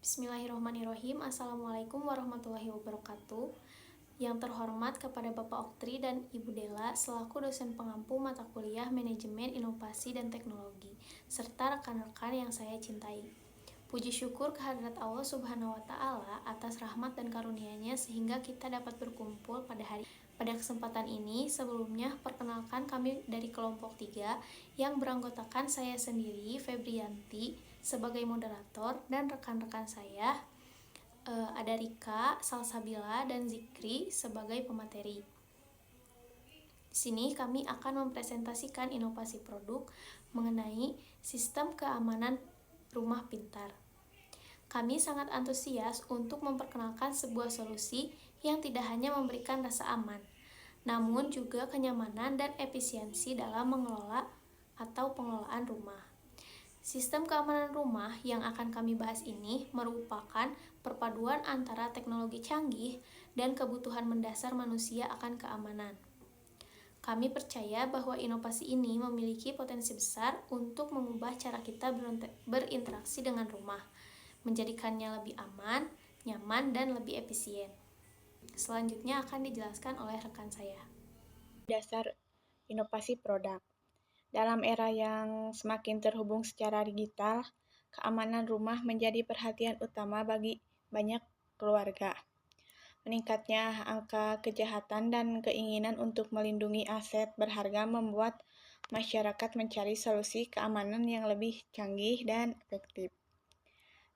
Bismillahirrahmanirrahim. Assalamualaikum warahmatullahi wabarakatuh. Yang terhormat kepada Bapak Oktri dan Ibu Dela selaku dosen pengampu mata kuliah Manajemen Inovasi dan Teknologi, serta rekan-rekan yang saya cintai. Puji syukur kehadirat Allah Subhanahu wa Ta'ala atas rahmat dan karunia-Nya sehingga kita dapat berkumpul pada kesempatan ini. Sebelumnya, perkenalkan kami dari kelompok 3 yang beranggotakan saya sendiri, Febrianti, sebagai moderator, dan rekan-rekan saya ada Rika, Salsabila, dan Zikri sebagai pemateri. Di sini kami akan mempresentasikan inovasi produk mengenai sistem keamanan rumah pintar. Kami sangat antusias untuk memperkenalkan sebuah solusi yang tidak hanya memberikan rasa aman, namun juga kenyamanan dan efisiensi dalam mengelola atau pengelolaan rumah. Sistem keamanan rumah yang akan kami bahas ini merupakan perpaduan antara teknologi canggih dan kebutuhan mendasar manusia akan keamanan. Kami percaya bahwa inovasi ini memiliki potensi besar untuk mengubah cara kita berinteraksi dengan rumah, menjadikannya lebih aman, nyaman, dan lebih efisien. Selanjutnya akan dijelaskan oleh rekan saya. Dasar inovasi produk. Dalam era yang semakin terhubung secara digital, keamanan rumah menjadi perhatian utama bagi banyak keluarga. Meningkatnya angka kejahatan dan keinginan untuk melindungi aset berharga membuat masyarakat mencari solusi keamanan yang lebih canggih dan efektif.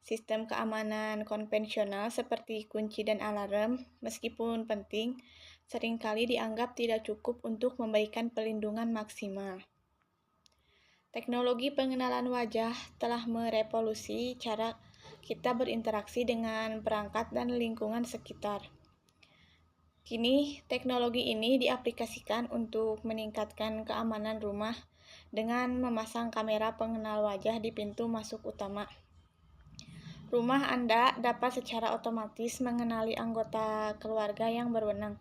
Sistem keamanan konvensional seperti kunci dan alarm, meskipun penting, seringkali dianggap tidak cukup untuk memberikan perlindungan maksimal. Teknologi pengenalan wajah telah merevolusi cara kita berinteraksi dengan perangkat dan lingkungan sekitar. Kini, teknologi ini diaplikasikan untuk meningkatkan keamanan rumah dengan memasang kamera pengenal wajah di pintu masuk utama. Rumah Anda dapat secara otomatis mengenali anggota keluarga yang berwenang.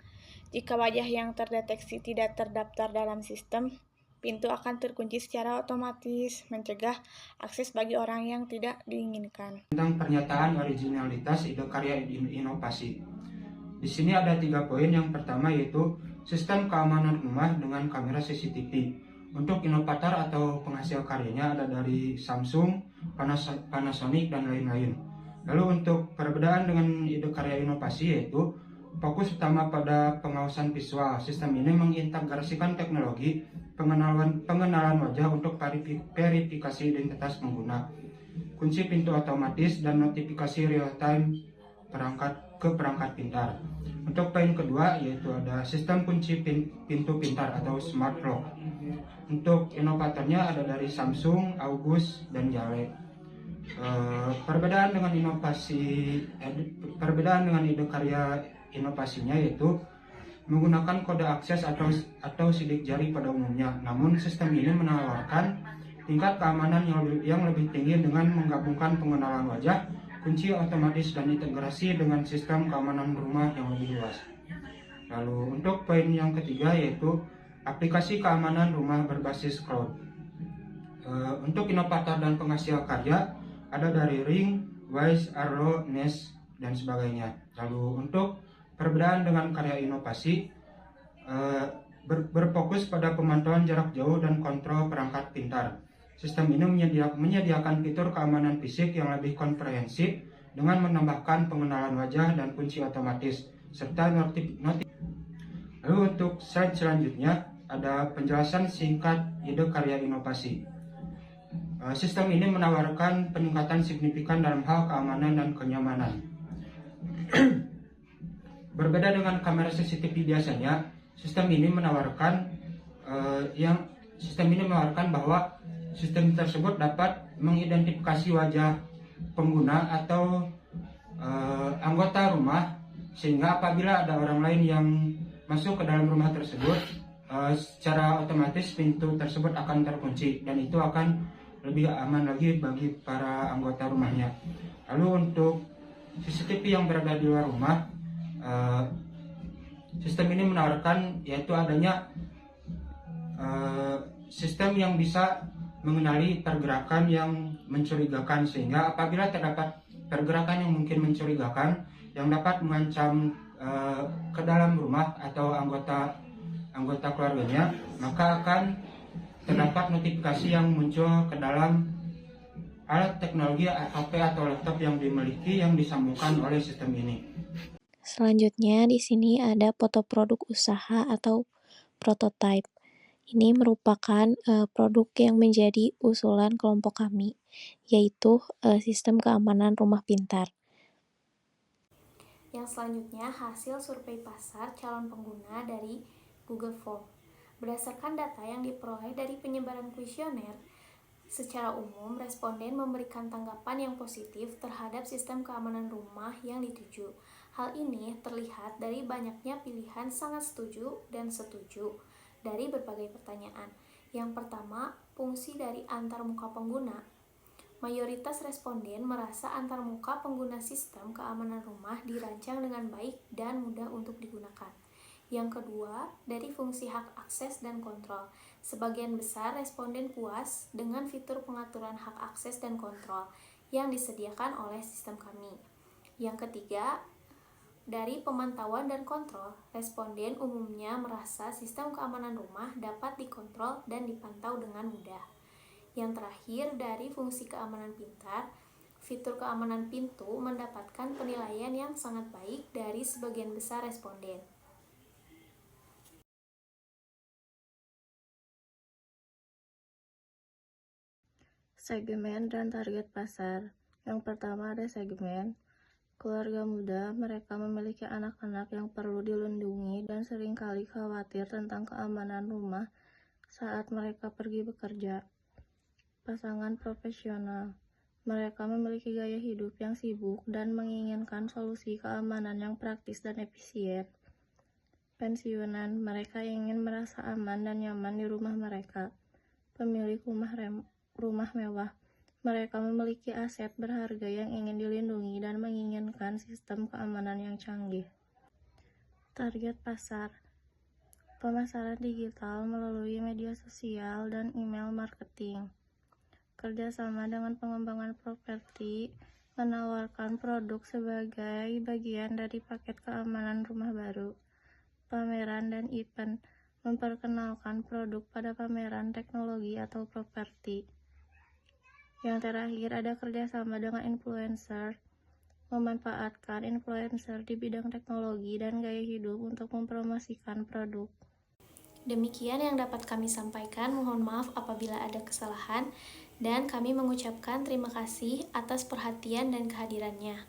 Jika wajah yang terdeteksi tidak terdaftar dalam sistem, pintu akan terkunci secara otomatis, mencegah akses bagi orang yang tidak diinginkan. Tentang pernyataan originalitas ide karya inovasi. Di sini ada 3 poin. Yang pertama yaitu sistem keamanan rumah dengan kamera CCTV. Untuk inovator atau penghasil karyanya ada dari Samsung, Panasonic, dan lain-lain. Lalu untuk perbedaan dengan ide karya inovasi yaitu fokus utama pada pengawasan visual. Sistem ini mengintegrasikan teknologi pengenalan wajah untuk verifikasi identitas pengguna, kunci pintu otomatis, dan notifikasi real-time ke perangkat pintar. Untuk poin kedua yaitu ada sistem kunci pintu pintar atau smart lock. Untuk inovatornya ada dari Samsung, August, dan Jale. Perbedaan dengan ide karya inovasinya yaitu menggunakan kode akses atau sidik jari pada umumnya. Namun sistem ini menawarkan tingkat keamanan yang lebih tinggi dengan menggabungkan pengenalan wajah, kunci otomatis, dan integrasi dengan sistem keamanan rumah yang lebih luas. Lalu untuk poin yang ketiga yaitu aplikasi keamanan rumah berbasis cloud. Untuk inovator dan penghasil karya ada dari Ring, Wise, Arlo, Nest, dan sebagainya. Lalu untuk perbedaan dengan karya inovasi berfokus pada pemantauan jarak jauh dan kontrol perangkat pintar. Sistem ini menyediakan fitur keamanan fisik yang lebih komprehensif dengan menambahkan pengenalan wajah dan kunci otomatis serta Lalu untuk slide selanjutnya ada penjelasan singkat ide karya inovasi. Sistem ini menawarkan peningkatan signifikan dalam hal keamanan dan kenyamanan. Berbeda dengan kamera CCTV biasanya, sistem ini menawarkan bahwa sistem tersebut dapat mengidentifikasi wajah pengguna atau anggota rumah, sehingga apabila ada orang lain yang masuk ke dalam rumah tersebut, secara otomatis pintu tersebut akan terkunci dan itu akan lebih aman lagi bagi para anggota rumahnya. Lalu untuk CCTV yang berada di luar rumah, sistem ini menawarkan yaitu adanya sistem yang bisa mengenali pergerakan yang mencurigakan, sehingga apabila terdapat pergerakan yang mungkin mencurigakan yang dapat mengancam ke dalam rumah atau anggota keluarganya, maka akan terdapat notifikasi yang muncul ke dalam alat teknologi HP atau laptop yang dimiliki yang disambungkan oleh sistem ini. Selanjutnya di sini ada foto produk usaha atau prototype. Ini merupakan produk yang menjadi usulan kelompok kami, yaitu sistem keamanan rumah pintar. Yang selanjutnya hasil survei pasar calon pengguna dari Google Form. Berdasarkan data yang diperoleh dari penyebaran kuesioner, secara umum responden memberikan tanggapan yang positif terhadap sistem keamanan rumah yang dituju. Hal ini terlihat dari banyaknya pilihan sangat setuju dan setuju dari berbagai pertanyaan. Yang pertama, fungsi dari antarmuka pengguna. Mayoritas responden merasa antarmuka pengguna sistem keamanan rumah dirancang dengan baik dan mudah untuk digunakan. Yang kedua, dari fungsi hak akses dan kontrol. Sebagian besar responden puas dengan fitur pengaturan hak akses dan kontrol yang disediakan oleh sistem kami. Yang ketiga, dari pemantauan dan kontrol, responden umumnya merasa sistem keamanan rumah dapat dikontrol dan dipantau dengan mudah. Yang terakhir, dari fungsi keamanan pintar, fitur keamanan pintu mendapatkan penilaian yang sangat baik dari sebagian besar responden. Segmen dan target pasar. Yang pertama ada segmen keluarga muda. Mereka memiliki anak-anak yang perlu dilindungi dan seringkali khawatir tentang keamanan rumah saat mereka pergi bekerja. Pasangan profesional. Mereka memiliki gaya hidup yang sibuk dan menginginkan solusi keamanan yang praktis dan efisien. Pensiunan. Mereka ingin merasa aman dan nyaman di rumah mereka. Pemilik rumah mewah. Mereka memiliki aset berharga yang ingin dilindungi dan menginginkan sistem keamanan yang canggih. Target pasar. Pemasaran digital melalui media sosial dan email marketing. Kerjasama dengan pengembangan properti, menawarkan produk sebagai bagian dari paket keamanan rumah baru. Pameran dan event. Memperkenalkan produk pada pameran teknologi atau properti. Yang terakhir ada kerjasama dengan influencer, memanfaatkan influencer di bidang teknologi dan gaya hidup untuk mempromosikan produk. Demikian yang dapat kami sampaikan, mohon maaf apabila ada kesalahan, dan kami mengucapkan terima kasih atas perhatian dan kehadirannya.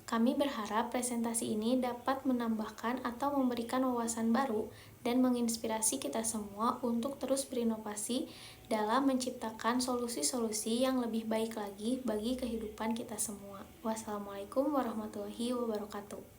Kami berharap presentasi ini dapat menambahkan atau memberikan wawasan baru dan menginspirasi kita semua untuk terus berinovasi dalam menciptakan solusi-solusi yang lebih baik lagi bagi kehidupan kita semua. Wassalamualaikum warahmatullahi wabarakatuh.